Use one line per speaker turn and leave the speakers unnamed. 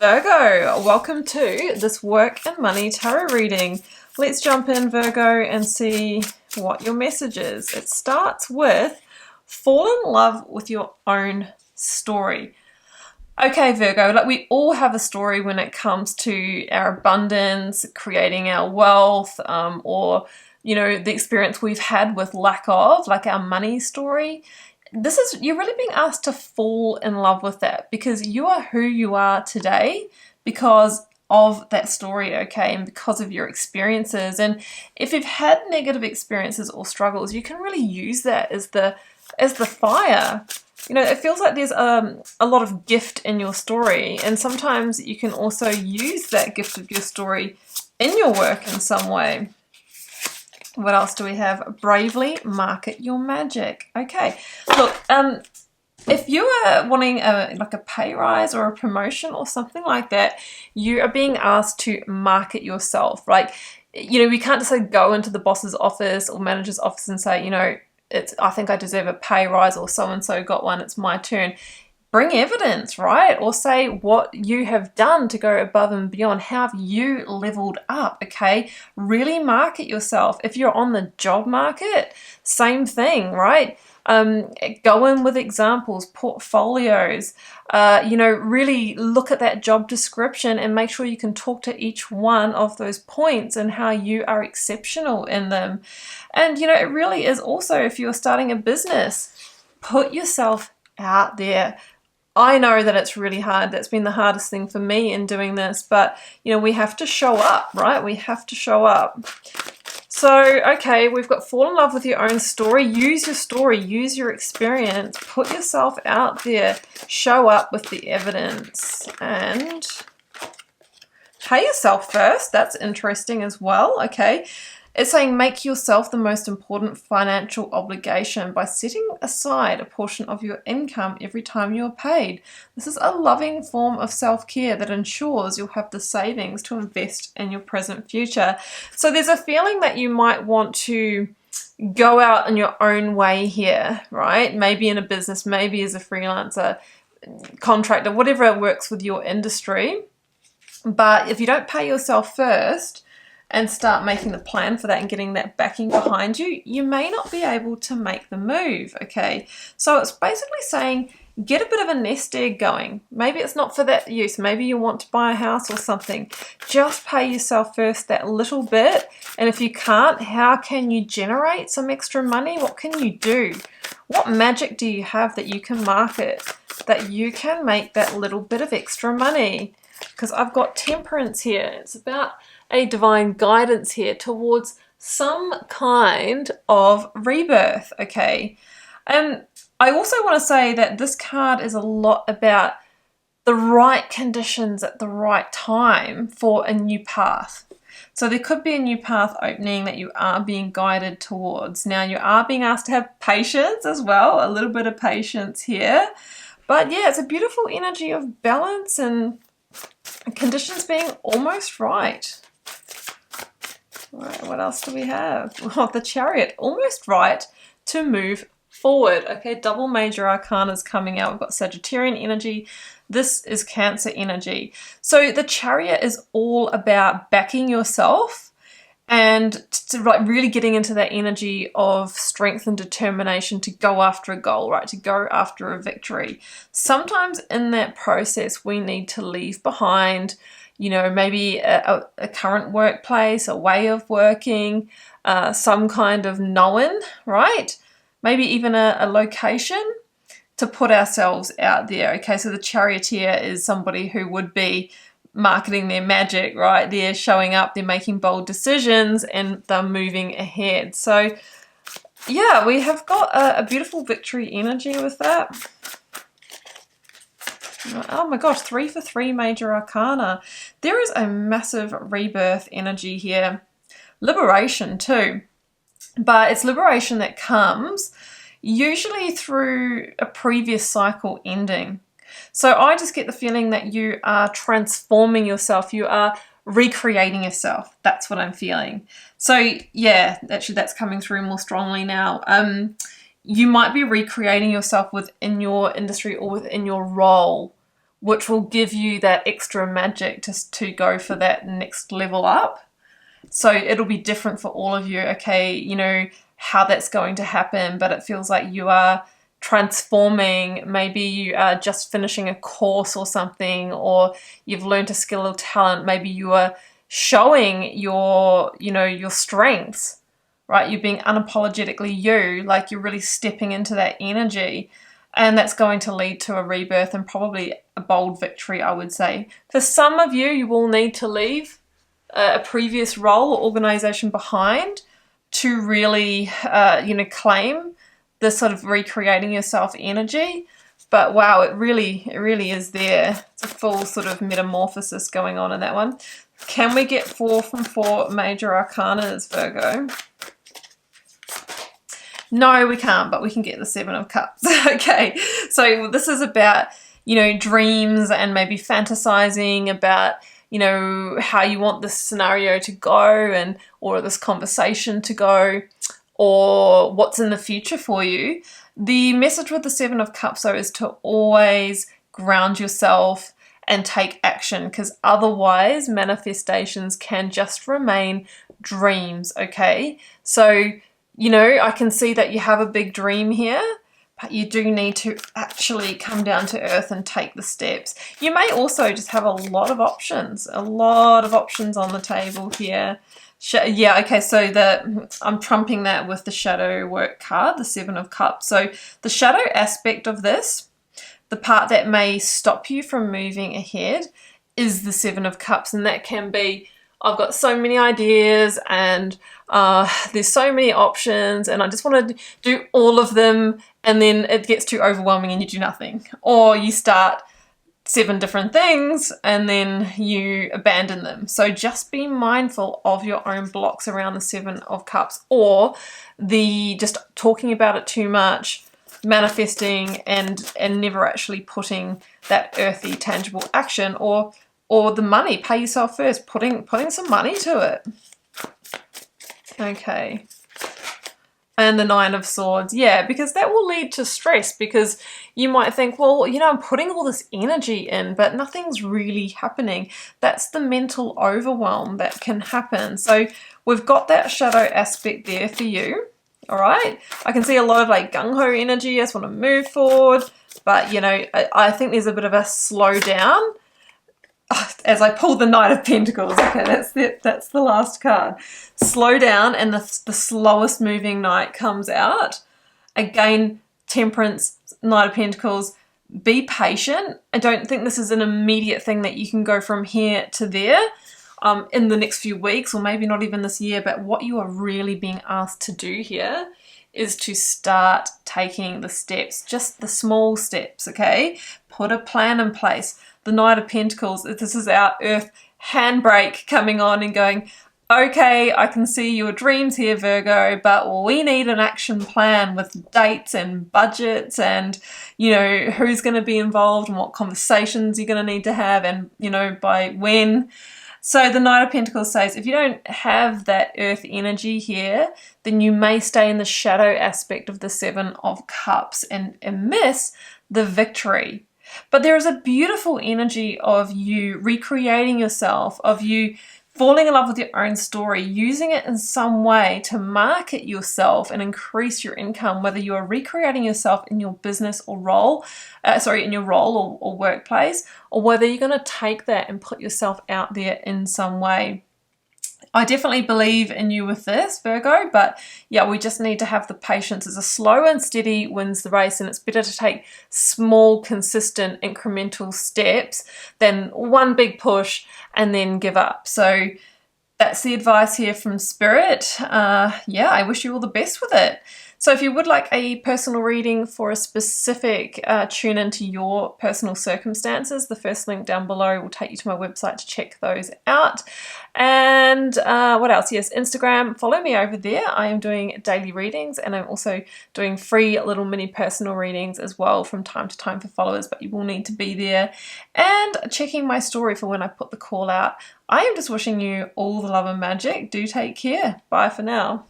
Virgo, welcome to this work and money tarot reading. Let's jump in, Virgo, and see what your message is. It starts with fall in love with your own story. Okay, Virgo, like we all have a story when it comes to our abundance, creating our wealth, or the experience we've had with lack of, like our money story. You're really being asked to fall in love with that because you are who you are today because of that story, okay, and because of your experiences. And if you've had negative experiences or struggles, you can really use that as the fire. It feels like there's a lot of gift in your story, and sometimes you can also use that gift of your story in your work in some way. What else do we have? Bravely market your magic. Okay, look, if you are wanting like a pay rise or a promotion or something like that, you are being asked to market yourself. Like, we can't just like go into the boss's office or manager's office and say, I think I deserve a pay rise, or so-and-so got one, it's my turn. Bring evidence, right? Or say what you have done to go above and beyond. How have you leveled up, okay? Really market yourself. If you're on the job market, same thing, right? Go in with examples, portfolios, really look at that job description and make sure you can talk to each one of those points and how you are exceptional in them. And, it really is also, if you're starting a business, put yourself out there. I know that it's really hard. That's been the hardest thing for me in doing this, but we have to show up, right? We have to show up. So, okay, we've got fall in love with your own story. Use your story, use your experience, put yourself out there, show up with the evidence, and pay yourself first. That's interesting as well, okay? It's saying make yourself the most important financial obligation by setting aside a portion of your income every time you're paid. This is a loving form of self-care that ensures you'll have the savings to invest in your present future. So there's a feeling that you might want to go out in your own way here, right? Maybe in a business, maybe as a freelancer, contractor, whatever works with your industry. But if you don't pay yourself first and start making the plan for that and getting that backing behind you, you may not be able to make the move, okay? So it's basically saying get a bit of a nest egg going. Maybe it's not for that use. Maybe you want to buy a house or something. Just pay yourself first that little bit. And if you can't, how can you generate some extra money? What can you do? What magic do you have that you can market, that you can make that little bit of extra money? Because I've got temperance here. It's about a divine guidance here towards some kind of rebirth, okay? I also want to say that this card is a lot about the right conditions at the right time for a new path. So there could be a new path opening that you are being guided towards. Now you are being asked to have patience as well, a little bit of patience here. But yeah, it's a beautiful energy of balance and conditions being almost right. Right, what else do we have? Oh, the Chariot, almost right to move forward. Okay, double major arcanas coming out. We've got Sagittarian energy. This is Cancer energy. So the Chariot is all about backing yourself and to like really getting into that energy of strength and determination to go after a goal, right? To go after a victory. Sometimes in that process, we need to leave behind maybe a current workplace, a way of working, some kind of knowing, right? Maybe even a location to put ourselves out there. Okay, so the charioteer is somebody who would be marketing their magic, right? They're showing up, they're making bold decisions, and they're moving ahead. So yeah, we have got a beautiful victory energy with that. Oh my gosh, 3 for 3 major arcana. There is a massive rebirth energy here. Liberation too. But it's liberation that comes usually through a previous cycle ending. So I just get the feeling that you are transforming yourself. You are recreating yourself. That's what I'm feeling. So yeah, actually that's coming through more strongly now. You might be recreating yourself within your industry or within your role which will give you that extra magic to go for that next level up. So it'll be different for all of you, okay, you know, how that's going to happen, but it feels like you are transforming. Maybe you are just finishing a course or something, or you've learned a skill or talent. Maybe you are showing your, you know, your strengths, right? You're being unapologetically you, like you're really stepping into that energy. And that's going to lead to a rebirth and probably a bold victory, I would say. For some of you, you will need to leave a previous role or organization behind to really, you know, claim this sort of recreating yourself energy. But wow, it really is there. It's a full sort of metamorphosis going on in that one. Can we get 4 from 4 major arcanas, Virgo? No, we can't, but we can get the 7 of Cups. Okay, so this is about, you know, dreams and maybe fantasizing about, you know, how you want this scenario to go, and or this conversation to go, or what's in the future for you. The message with the 7 of Cups, though, is to always ground yourself and take action, because otherwise manifestations can just remain dreams, okay? So, you know, I can see that you have a big dream here, but you do need to actually come down to earth and take the steps. You may also just have a lot of options on the table here. Yeah, okay, so I'm trumping that with the shadow work card, the 7 of Cups. So the shadow aspect of this, the part that may stop you from moving ahead, is the 7 of Cups, and that can be, I've got so many ideas and there's so many options and I just want to do all of them, and then it gets too overwhelming and you do nothing. Or you start 7 different things and then you abandon them. So just be mindful of your own blocks around the 7 of Cups, or the just talking about it too much, manifesting and never actually putting that earthy tangible action, or the money. Pay yourself first, putting some money to it. Okay. And the 9 of Swords, yeah, because that will lead to stress, because you might think, well, you know, I'm putting all this energy in, but nothing's really happening. That's the mental overwhelm that can happen. So we've got that shadow aspect there for you, all right? I can see a lot of like gung-ho energy, I just want to move forward, but, you know, I think there's a bit of a slow down. As I pull the Knight of Pentacles, okay, that's the last card. Slow down, and the slowest moving knight comes out. Again, Temperance, Knight of Pentacles, be patient. I don't think this is an immediate thing that you can go from here to there in the next few weeks, or maybe not even this year, but what you are really being asked to do here is to start taking the steps, just the small steps, okay? Put a plan in place. The Knight of Pentacles, this is our earth handbrake coming on and going, okay, I can see your dreams here, Virgo, but we need an action plan with dates and budgets and, you know, who's going to be involved and what conversations you're going to need to have and, you know, by when. So the Knight of Pentacles says if you don't have that earth energy here, then you may stay in the shadow aspect of the 7 of Cups and miss the victory. But there is a beautiful energy of you recreating yourself, of you falling in love with your own story, using it in some way to market yourself and increase your income, whether you are recreating yourself in your business or role, in your role or workplace, or whether you're going to take that and put yourself out there in some way. I definitely believe in you with this, Virgo, but yeah, we just need to have the patience. It's a slow and steady wins the race, and it's better to take small, consistent, incremental steps than one big push and then give up. So that's the advice here from Spirit. Yeah, I wish you all the best with it. So if you would like a personal reading for a specific tune into your personal circumstances, the first link down below will take you to my website to check those out. And what else? Yes, Instagram, follow me over there. I am doing daily readings, and I'm also doing free little mini personal readings as well from time to time for followers, but you will need to be there. And checking my story for when I put the call out. I am just wishing you all the love and magic. Do take care. Bye for now.